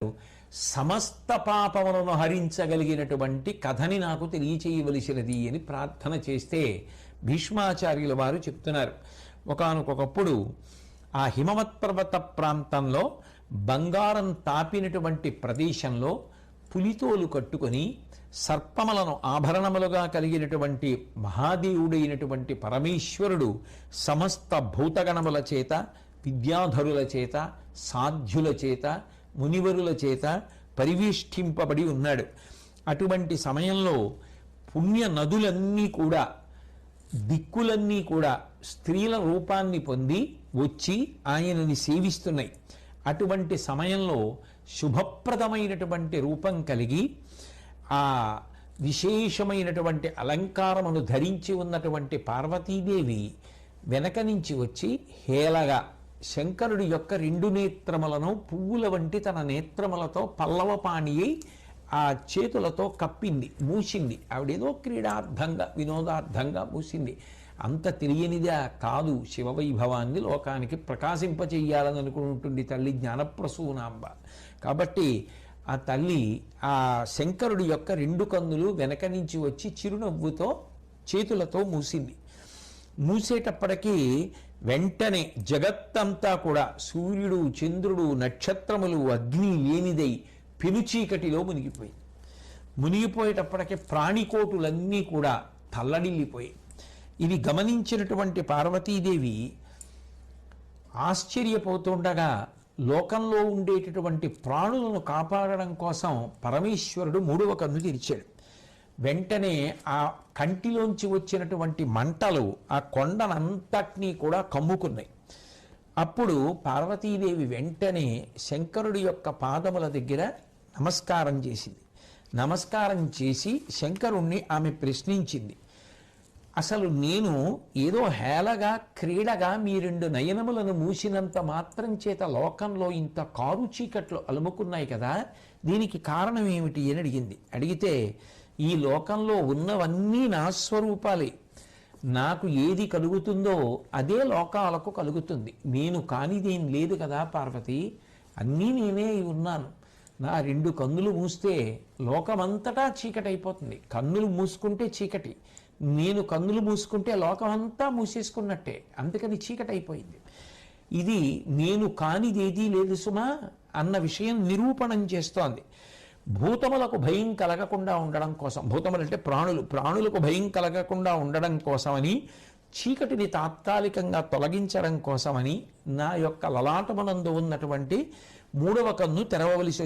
సమస్త పాపములను హరించగలిగినటువంటి కథని నాకు తెలియచేయవలసినది అని ప్రార్థన చేస్తే భీష్మాచార్యుల వారు చెప్తున్నారు. ఒకానొకప్పుడు ఆ హిమవత్ పర్వత ప్రాంతంలో బంగారం తాపినటువంటి ప్రదేశంలో పులితోలు కట్టుకొని సర్పములను ఆభరణములుగా కలిగినటువంటి మహాదేవుడైనటువంటి పరమేశ్వరుడు సమస్త భూతగణముల చేత, విద్యాధరుల చేత, సాధ్యుల చేత, మునివరుల చేత పరివేష్టింపబడి ఉన్నాడు. అటువంటి సమయంలో పుణ్య నదులన్నీ కూడా, దిక్కులన్నీ కూడా స్త్రీల రూపాన్ని పొంది వచ్చి ఆయనని సేవిస్తున్నాయి. అటువంటి సమయంలో శుభప్రదమైనటువంటి రూపం కలిగి ఆ విశేషమైనటువంటి అలంకారమును ధరించి ఉన్నటువంటి పార్వతీదేవి వెనక నుంచి వచ్చి హేళగా శంకరుడి యొక్క రెండు నేత్రములను పువ్వుల వంటి తన నేత్రములతో పల్లవపాణి అయి ఆ చేతులతో కప్పింది, మూసింది. ఆవిడేదో క్రీడార్థంగా, వినోదార్థంగా మూసింది. అంత తెలియనిదా కాదు. శివవైభవాన్ని లోకానికి ప్రకాశింపచేయాలని అనుకుంటుంది తల్లి జ్ఞానప్రసూనాంబ. కాబట్టి ఆ తల్లి ఆ శంకరుడి యొక్క రెండు కన్నులు వెనక నుంచి వచ్చి చిరునవ్వుతో చేతులతో మూసింది. మూసేటప్పటికీ వెంటనే జగత్తంతా కూడా సూర్యుడు, చంద్రుడు, నక్షత్రములు, అగ్ని లేనిదై పెనుచీకటిలో మునిగిపోయింది. మునిగిపోయేటప్పటికీ ప్రాణికోటులన్నీ కూడా తల్లడిల్లిపోయాయి. ఇది గమనించినటువంటి పార్వతీదేవి ఆశ్చర్యపోతుండగా లోకంలో ఉండేటటువంటి ప్రాణులను కాపాడడం కోసం పరమేశ్వరుడు మూడవ కన్ను తెరిచాడు. వెంటనే ఆ కంటిలోంచి వచ్చినటువంటి మంటలు ఆ కొండనంతటినీ కూడా కమ్ముకున్నాయి. అప్పుడు పార్వతీదేవి వెంటనే శంకరుడి యొక్క పాదముల దగ్గర నమస్కారం చేసింది. నమస్కారం చేసి శంకరుణ్ణి ఆమె ప్రశ్నించింది. అసలు నేను ఏదో హేళగా, క్రీడగా మీ రెండు నయనములను మూసినంత మాత్రం చేత లోకంలో ఇంత కారు చీకట్లు అలుముకున్నాయి కదా, దీనికి కారణం ఏమిటి అని అడిగింది. అడిగితే ఈ లోకంలో ఉన్నవన్నీ నా స్వరూపాలే, నాకు ఏది కలుగుతుందో అదే లోకాలకు కలుగుతుంది. నేను కానిదేం లేదు కదా పార్వతి, అన్నీ నేనే ఉన్నాను. నా రెండు కన్నులు మూస్తే లోకమంతటా చీకటి అయిపోతుంది. కన్నులు మూసుకుంటే చీకటి, నేను కన్నులు మూసుకుంటే లోకమంతా మూసేసుకున్నట్టే. అందుకని చీకటి అయిపోయింది. ఇది నేను కానిదేదీ లేదు సుమా అన్న విషయం నిరూపణం చేస్తోంది. భూతములకు భయం కలగకుండా ఉండడం కోసం, భూతములు అంటే ప్రాణులకు భయం కలగకుండా ఉండడం కోసమని, చీకటిని తాత్కాలికంగా తొలగించడం కోసమని నా యొక్క లలాటమునందు ఉన్నటువంటి మూడవ కన్ను తెరవవలసి